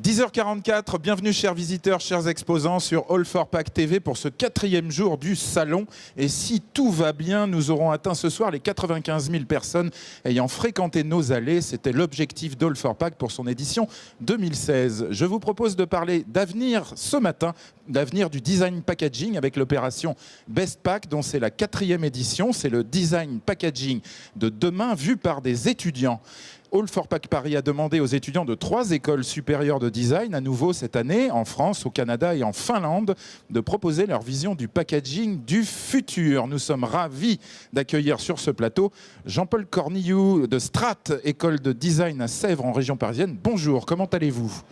10h44, bienvenue chers visiteurs, chers exposants sur All4Pack TV pour ce 4e jour du salon. Et si tout va bien, nous aurons atteint ce soir les 95 000 personnes ayant fréquenté nos allées. C'était l'objectif d'All4Pack pour son édition 2016. Je vous propose de parler d'avenir ce matin, d'avenir du design packaging avec l'opération Best Pack dont c'est la 4e édition. C'est le design packaging de demain vu par des étudiants. All4Pack Paris a demandé aux étudiants de 3 écoles supérieures de design, à nouveau cette année, en France, au Canada et en Finlande, de proposer leur vision du packaging du futur. Nous sommes ravis d'accueillir sur ce plateau Jean-Paul Cornillou de Strat, école de design à Sèvres en région parisienne. Bonjour, comment allez-vous ?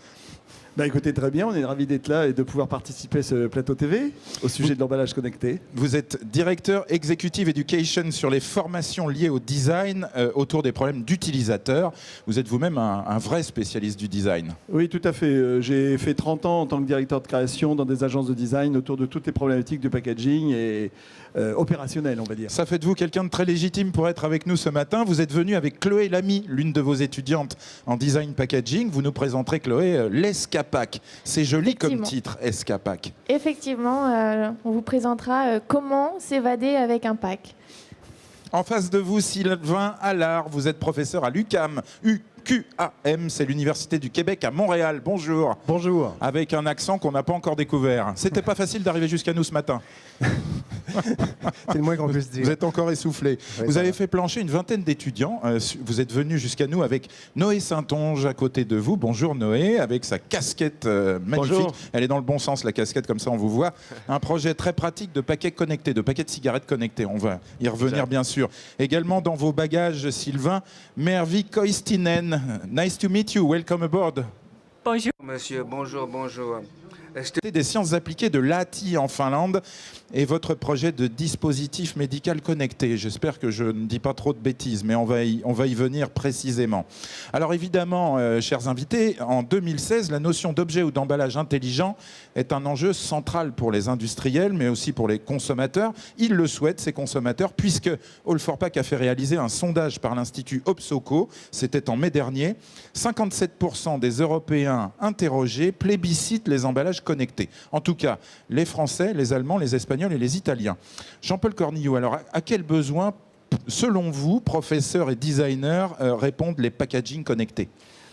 Écoutez, très bien, on est ravis d'être là et de pouvoir participer à ce plateau TV au sujet de l'emballage connecté. Vous êtes directeur Executive Education sur les formations liées au design autour des problèmes d'utilisateurs. Vous êtes vous-même un vrai spécialiste du design. Oui, tout à fait. J'ai fait 30 ans en tant que directeur de création dans des agences de design autour de toutes les problématiques du packaging et opérationnel, on va dire. Ça fait de vous quelqu'un de très légitime pour être avec nous ce matin. Vous êtes venu avec Chloé Lamy, l'une de vos étudiantes en design packaging. Vous nous présenterez, Chloé, l'Escapack. C'est joli comme titre, Escapack. Effectivement, on vous présentera comment s'évader avec un pack. En face de vous, Sylvain Allard, vous êtes professeur à l'UQAM. UQAM, c'est l'Université du Québec à Montréal. Bonjour. Bonjour. Avec un accent qu'on n'a pas encore découvert. C'était pas facile d'arriver jusqu'à nous ce matin. C'est le moins qu'on puisse dire. Vous êtes encore essoufflé. Oui, vous avez fait plancher une vingtaine d'étudiants. Vous êtes venu jusqu'à nous avec Noé Saint-Onge à côté de vous. Bonjour Noé, avec sa casquette magnifique. Bonjour. Elle est dans le bon sens, la casquette, comme ça on vous voit. Un projet très pratique de paquets connectés, de paquets de cigarettes connectés. On va y revenir bien sûr. Également dans vos bagages, Sylvain, Mervi Koistinen. Nice to meet you. Welcome aboard. Bonjour monsieur, bonjour. Des sciences appliquées de Lahti en Finlande et votre projet de dispositif médical connecté. J'espère que je ne dis pas trop de bêtises, mais on va y venir précisément. Alors évidemment, chers invités, en 2016, la notion d'objet ou d'emballage intelligent est un enjeu central pour les industriels, mais aussi pour les consommateurs. Ils le souhaitent, ces consommateurs, puisque All4Pack a fait réaliser un sondage par l'Institut Opsoco, c'était en mai dernier. 57% des Européens interrogés plébiscitent les emballages connectés. En tout cas, les Français, les Allemands, les Espagnols et les Italiens. Jean-Paul Cornillou, alors à quel besoin, selon vous, professeurs et designers, répondent les packaging connectés ?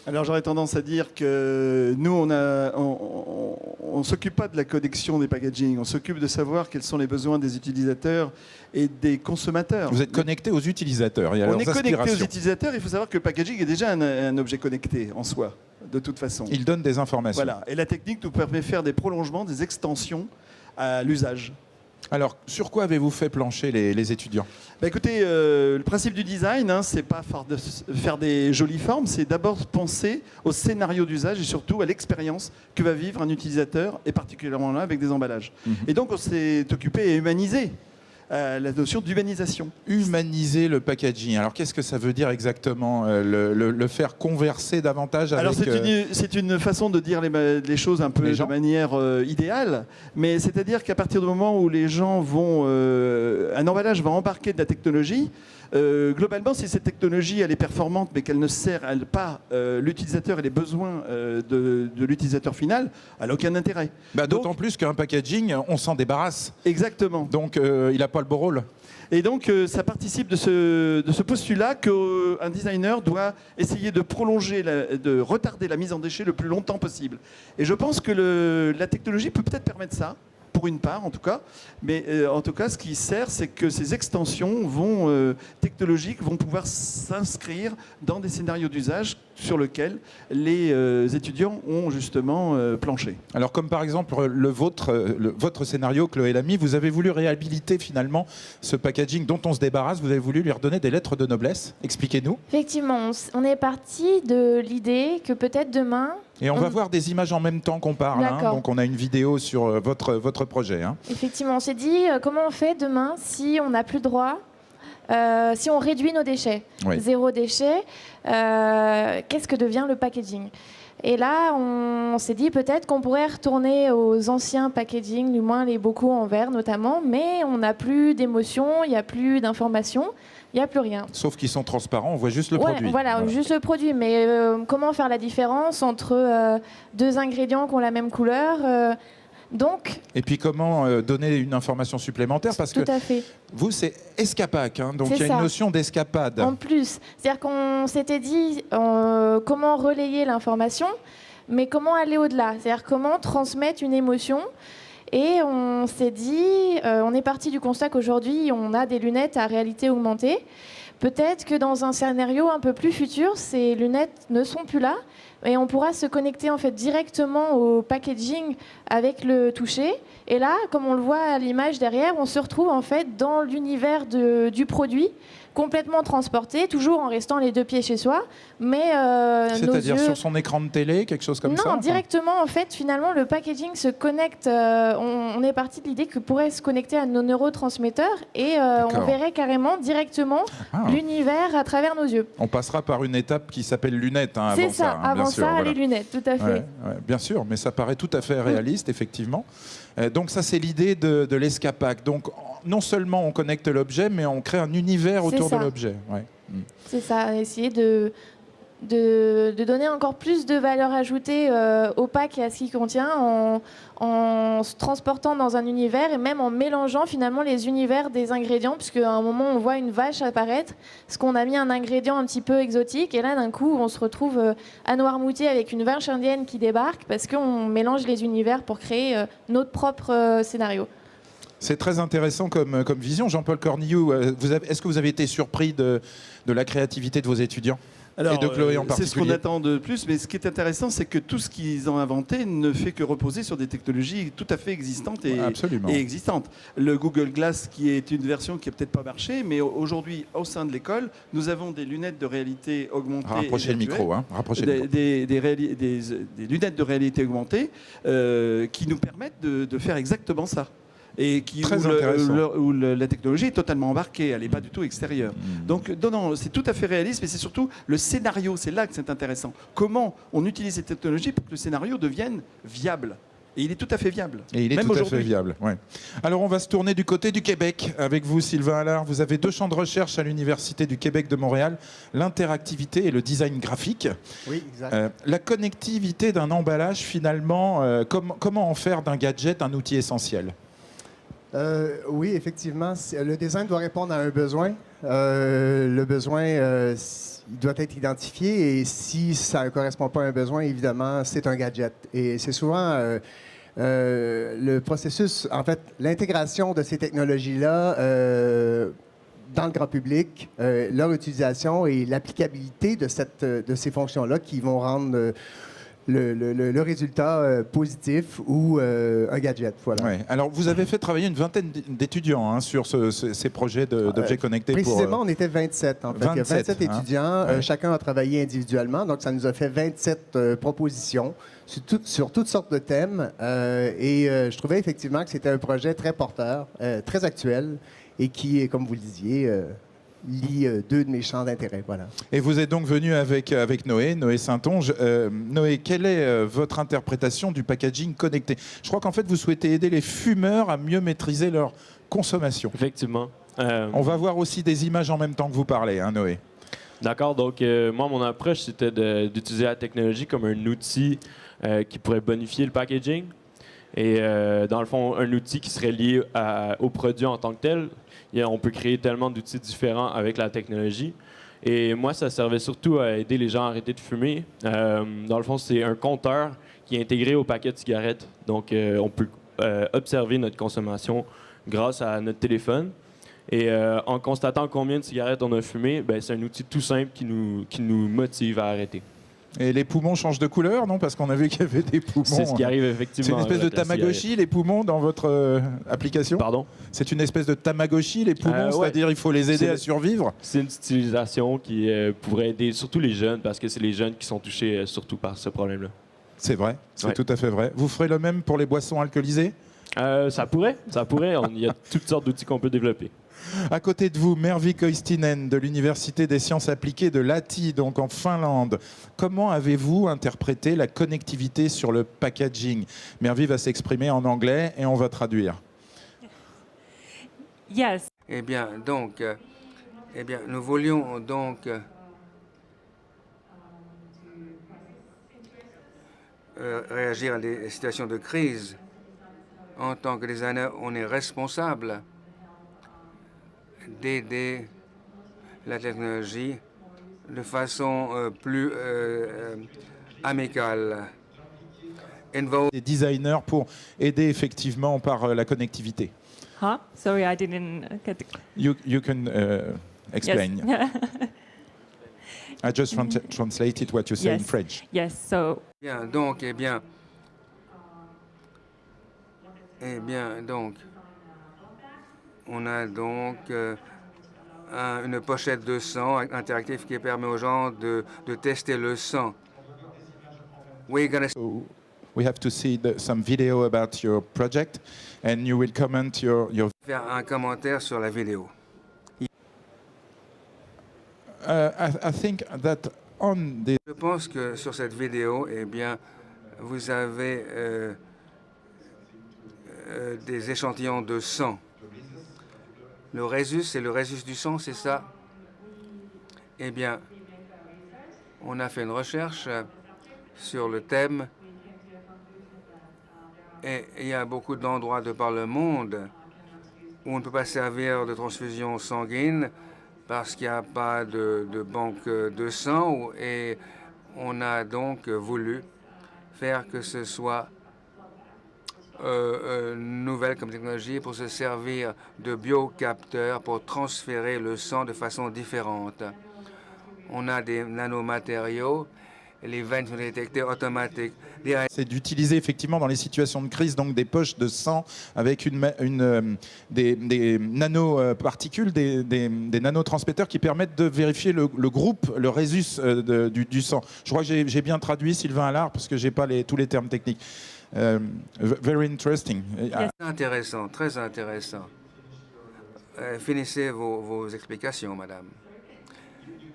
Alors j'aurais tendance à dire que nous, on ne s'occupe pas de la connexion des packaging, on s'occupe de savoir quels sont les besoins des utilisateurs et des consommateurs. Vous êtes connecté aux utilisateurs et à leurs aspirations. On est connecté aux utilisateurs, il faut savoir que le packaging est déjà un objet connecté en soi, de toute façon. Il donne des informations. Voilà, et la technique nous permet de faire des prolongements, des extensions à l'usage. Alors, sur quoi avez-vous fait plancher les étudiants ? Écoutez, le principe du design, c'est pas faire des jolies formes, c'est d'abord penser au scénario d'usage et surtout à l'expérience que va vivre un utilisateur, et particulièrement là avec des emballages. Et donc on s'est occupé et humanisé la notion d'humanisation. Humaniser le packaging. Alors qu'est-ce que ça veut dire exactement, le faire converser davantage avec... Alors c'est une façon de dire les choses un peu de manière idéale, mais c'est-à-dire qu'à partir du moment où les gens vont... un emballage va embarquer de la technologie, globalement, si cette technologie elle est performante mais qu'elle ne sert pas l'utilisateur et les besoins de l'utilisateur final, elle n'a aucun intérêt. D'autant plus qu'un packaging, on s'en débarrasse. Exactement. Donc il n'a pas le beau rôle. Et donc ça participe de ce postulat qu'un designer doit essayer de prolonger, de retarder la mise en déchet le plus longtemps possible. Et je pense que la technologie peut peut-être permettre ça, pour une part en tout cas, mais en tout cas ce qui sert c'est que ces extensions technologiques vont pouvoir s'inscrire dans des scénarios d'usage sur lesquels les étudiants ont justement planché. Alors comme par exemple votre scénario, Chloé Lamy, vous avez voulu réhabiliter finalement ce packaging dont on se débarrasse, vous avez voulu lui redonner des lettres de noblesse. Expliquez-nous. Effectivement, on est parti de l'idée que peut-être demain... Et on va voir des images en même temps qu'on parle. Donc on a une vidéo sur votre projet. Effectivement, on s'est dit comment on fait demain si on n'a plus le droit, si on réduit nos déchets. Oui. 0 déchet, qu'est-ce que devient le packaging ? Et là, on s'est dit peut-être qu'on pourrait retourner aux anciens packaging, du moins les bocaux en verre notamment, mais on n'a plus d'émotion, il n'y a plus d'informations, il n'y a plus rien. Sauf qu'ils sont transparents, on voit juste le Ouais, produit. voilà, juste le produit. Mais comment faire la différence entre deux ingrédients qui ont la même couleur donc, Et puis comment donner une information supplémentaire, parce que tout à fait. vous, c'est Escapac, hein, donc C'est il y a ça. une notion d'escapade. En plus, c'est-à-dire qu'on s'était dit comment relayer l'information, mais comment aller au-delà, c'est-à-dire comment transmettre une émotion. Et on s'est dit, on est parti du constat qu'aujourd'hui, on a des lunettes à réalité augmentée. Peut-être que dans un scénario un peu plus futur, ces lunettes ne sont plus là et on pourra se connecter en fait directement au packaging avec le toucher. Et là, comme on le voit à l'image derrière, on se retrouve en fait dans l'univers du produit, complètement transporté, toujours en restant les deux pieds chez soi, mais nos C'est-à-dire yeux... sur son écran de télé, quelque chose comme non, ça enfin directement, en fait, finalement, le packaging se connecte. On est parti de l'idée que pourrait se connecter à nos neurotransmetteurs et on D'accord. verrait carrément directement Ah. l'univers à travers nos yeux. On passera par une étape qui s'appelle lunettes hein, C'est avant ça, ça. hein, avant bien sûr, ça, voilà. les lunettes, tout à fait. Ouais, ouais, bien sûr, mais ça paraît tout à fait réaliste, effectivement. Donc ça, c'est l'idée de l'Escapac. Donc non seulement on connecte l'objet, mais on crée un univers C'est autour de ça. l'objet. Ouais. C'est ça, essayer de donner encore plus de valeur ajoutée au pack et à ce qu'il contient en se transportant dans un univers et même en mélangeant finalement les univers des ingrédients, puisque à un moment on voit une vache apparaître, parce qu'on a mis un ingrédient un petit peu exotique et là d'un coup on se retrouve à Noirmoutier avec une vache indienne qui débarque parce qu'on mélange les univers pour créer notre propre scénario. C'est très intéressant comme vision. Jean-Paul Cornillou, est-ce que vous avez été surpris de la créativité de vos étudiants ? Et de Chloé en c'est ce qu'on particulier. attend de plus, mais ce qui est intéressant, c'est que tout ce qu'ils ont inventé ne fait que reposer sur des technologies tout à fait existantes Absolument. et existantes. Le Google Glass, qui est une version qui n'a peut-être pas marché, mais aujourd'hui, au sein de l'école, nous avons des lunettes de réalité augmentée. Rapprochez le micro. Hein. Rapprochez le micro. Des lunettes de réalité augmentée qui nous permettent de faire exactement ça. Et Très intéressant. où la technologie est totalement embarquée, elle n'est pas du tout extérieure. Donc non, c'est tout à fait réaliste, mais c'est surtout le scénario, c'est là que c'est intéressant. Comment on utilise cette technologie pour que le scénario devienne viable. Et il est tout à fait viable. Et il est même tout à fait aujourd'hui. viable. Ouais. Alors on va se tourner du côté du Québec avec vous, Sylvain Allard. Vous avez 2 champs de recherche à l'Université du Québec de Montréal, l'interactivité et le design graphique. Oui, exact. La connectivité d'un emballage, finalement, comment en faire d'un gadget un outil essentiel ? Oui, effectivement, le design doit répondre à un besoin. Le besoin, il doit être identifié et si ça ne correspond pas à un besoin, évidemment, c'est un gadget. Et c'est souvent le processus, en fait, l'intégration de ces technologies-là dans le grand public, leur utilisation et l'applicabilité de ces fonctions-là qui vont rendre le résultat positif ou un gadget. Voilà. Ouais. Alors, vous avez fait travailler une vingtaine d'étudiants hein, sur ces projets d'objets connectés. Précisément, on était 27. En fait. Il y a 27 hein. étudiants. Ouais. Chacun a travaillé individuellement. Donc, ça nous a fait 27 propositions sur toutes sortes de thèmes. Je trouvais effectivement que c'était un projet très porteur, très actuel et qui, comme vous le disiez, lie 2 de mes champs d'intérêt. Voilà. Et vous êtes donc venu avec Noé Saint-Onge. Noé, quelle est votre interprétation du packaging connecté ? Je crois qu'en fait, vous souhaitez aider les fumeurs à mieux maîtriser leur consommation. Effectivement. On va voir aussi des images en même temps que vous parlez, hein, Noé. D'accord, donc moi, mon approche, c'était d'utiliser la technologie comme un outil qui pourrait bonifier le packaging. Et dans le fond, un outil qui serait lié au produit en tant que tel. On peut créer tellement d'outils différents avec la technologie. Et moi, ça servait surtout à aider les gens à arrêter de fumer. Dans le fond, c'est un compteur qui est intégré au paquet de cigarettes. Donc, on peut observer notre consommation grâce à notre téléphone. Et en constatant combien de cigarettes on a fumé, c'est un outil tout simple qui nous motive à arrêter. Et les poumons changent de couleur, non ? Parce qu'on a vu qu'il y avait des poumons. C'est ce qui arrive effectivement. C'est une espèce de avec la Tamagotchi, cigarette. les poumons, dans votre application ? Pardon? C'est une espèce de Tamagotchi, les poumons, Ouais. c'est-à-dire il faut les aider C'est- à survivre ? C'est une utilisation qui pourrait aider surtout les jeunes, parce que c'est les jeunes qui sont touchés surtout par ce problème-là. C'est vrai, c'est Ouais. tout à fait vrai. Vous ferez le même pour les boissons alcoolisées ? Ça pourrait. Il y a toutes sortes d'outils qu'on peut développer. À côté de vous, Mervi Koistinen de l'Université des sciences appliquées de Lahti, donc en Finlande. Comment avez-vous interprété la connectivité sur le packaging? Mervi va s'exprimer en anglais et on va traduire. Yes. Eh bien, donc, nous voulions donc réagir à des situations de crise. En tant que designer, on est responsable d'aider la technologie de façon plus amicale. Des designers pour aider effectivement par la connectivité. Huh? Sorry, I didn't get the... You can explain. Yes. I just translated what you say in French. Yes, so... Bien, donc, on a donc une pochette de sang interactive qui permet aux gens de tester le sang. So we have to see some video about your project and you will comment your... Faire un commentaire sur la vidéo. I think that on the... Je pense que sur cette vidéo, vous avez des échantillons de sang. Le résus, c'est le résus du sang, c'est ça? Eh bien, on a fait une recherche sur le thème et il y a beaucoup d'endroits de par le monde où on ne peut pas servir de transfusion sanguine parce qu'il n'y a pas de banque de sang et on a donc voulu faire que ce soit nouvelle comme technologie pour se servir de biocapteurs pour transférer le sang de façon différente. On a des nanomatériaux, les veines sont détectées automatiques. C'est d'utiliser effectivement dans les situations de crise donc des poches de sang avec des nanoparticules, des nanotransmetteurs qui permettent de vérifier le groupe, le résus du sang. Je crois que j'ai bien traduit, Sylvain Allard, parce que j'ai pas tous les termes techniques. Very interesting. Yes. Intéressant, très intéressant. Finissez vos explications, madame.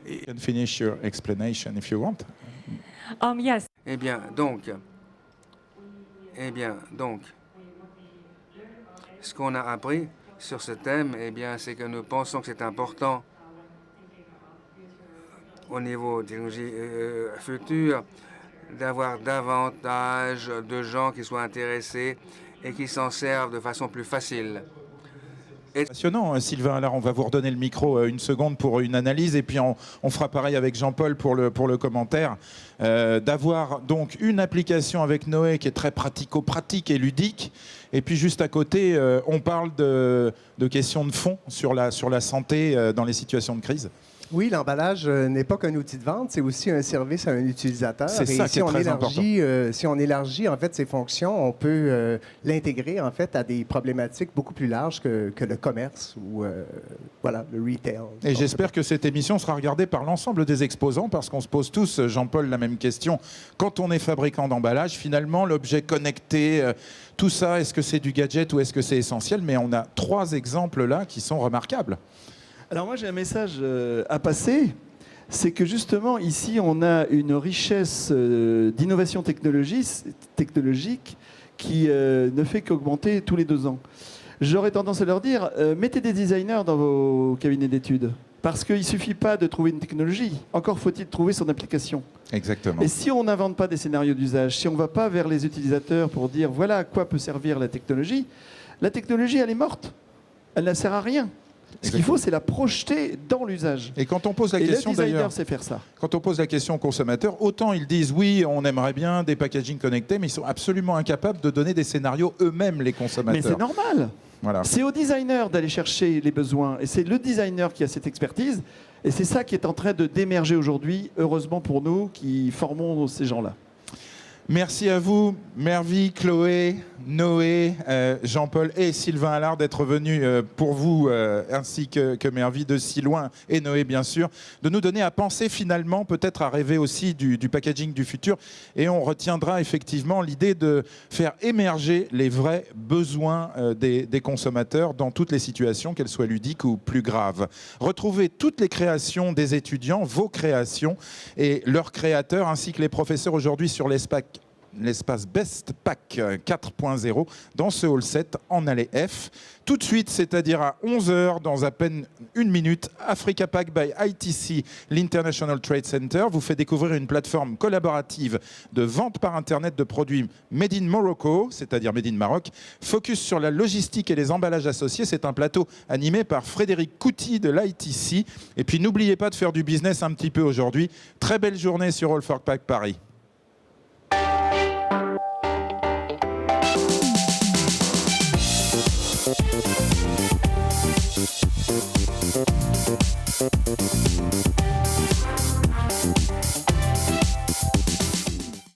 You can finish your explanation if you want. Yes. Eh bien, donc, ce qu'on a appris sur ce thème, c'est que nous pensons que c'est important au niveau des technologies futures d'avoir davantage de gens qui soient intéressés et qui s'en servent de façon plus facile. Passionnant, Sylvain Allard, on va vous redonner le micro une seconde pour une analyse et puis on fera pareil avec Jean-Paul pour le commentaire. D'avoir donc une application avec Noé qui est très pratico-pratique et ludique et puis juste à côté, on parle de questions de fond sur la santé dans les situations de crise. Oui, l'emballage n'est pas qu'un outil de vente, c'est aussi un service à un utilisateur. C'est ça qui est très important. Si on élargit en fait ses fonctions, on peut l'intégrer en fait à des problématiques beaucoup plus larges que le commerce ou voilà, le retail. Et j'espère que cette émission sera regardée par l'ensemble des exposants parce qu'on se pose tous, Jean-Paul, la même question. Quand on est fabricant d'emballage, finalement, l'objet connecté, tout ça, est-ce que c'est du gadget ou est-ce que c'est essentiel? Mais on a 3 exemples là qui sont remarquables. Alors moi j'ai un message à passer, c'est que justement ici on a une richesse d'innovation technologique qui ne fait qu'augmenter tous les 2 ans. J'aurais tendance à leur dire, mettez des designers dans vos cabinets d'études, parce qu'il ne suffit pas de trouver une technologie, encore faut-il trouver son application. Exactement. Et si on n'invente pas des scénarios d'usage, si on ne va pas vers les utilisateurs pour dire voilà à quoi peut servir la technologie elle est morte, elle ne sert à rien. Ce qu'il faut, c'est la projeter dans l'usage. Et quand on pose la question, le designer d'ailleurs, sait faire ça. Quand on pose la question aux consommateurs, autant ils disent oui, on aimerait bien des packaging connectés, mais ils sont absolument incapables de donner des scénarios eux-mêmes, les consommateurs. Mais c'est normal. Voilà. C'est au designer d'aller chercher les besoins. Et c'est le designer qui a cette expertise. Et c'est ça qui est en train d'émerger aujourd'hui, heureusement pour nous, qui formons ces gens-là. Merci à vous, Mervy, Chloé, Noé, Jean-Paul et Sylvain Allard d'être venus pour vous, ainsi que Mervy de si loin, et Noé bien sûr, de nous donner à penser finalement, peut-être à rêver aussi du packaging du futur. Et on retiendra effectivement l'idée de faire émerger les vrais besoins des consommateurs dans toutes les situations, qu'elles soient ludiques ou plus graves. Retrouvez toutes les créations des étudiants, vos créations et leurs créateurs, ainsi que les professeurs aujourd'hui sur l'espace Best Pack 4.0 dans ce hall 7 en allée F. Tout de suite, c'est-à-dire à 11h, dans à peine une minute, Africa Pack by ITC, l'International Trade Center, vous fait découvrir une plateforme collaborative de vente par Internet de produits Made in Morocco, c'est-à-dire Made in Maroc. Focus sur la logistique et les emballages associés. C'est un plateau animé par Frédéric Couty de l'ITC. Et puis n'oubliez pas de faire du business un petit peu aujourd'hui. Très belle journée sur All for Pack Paris.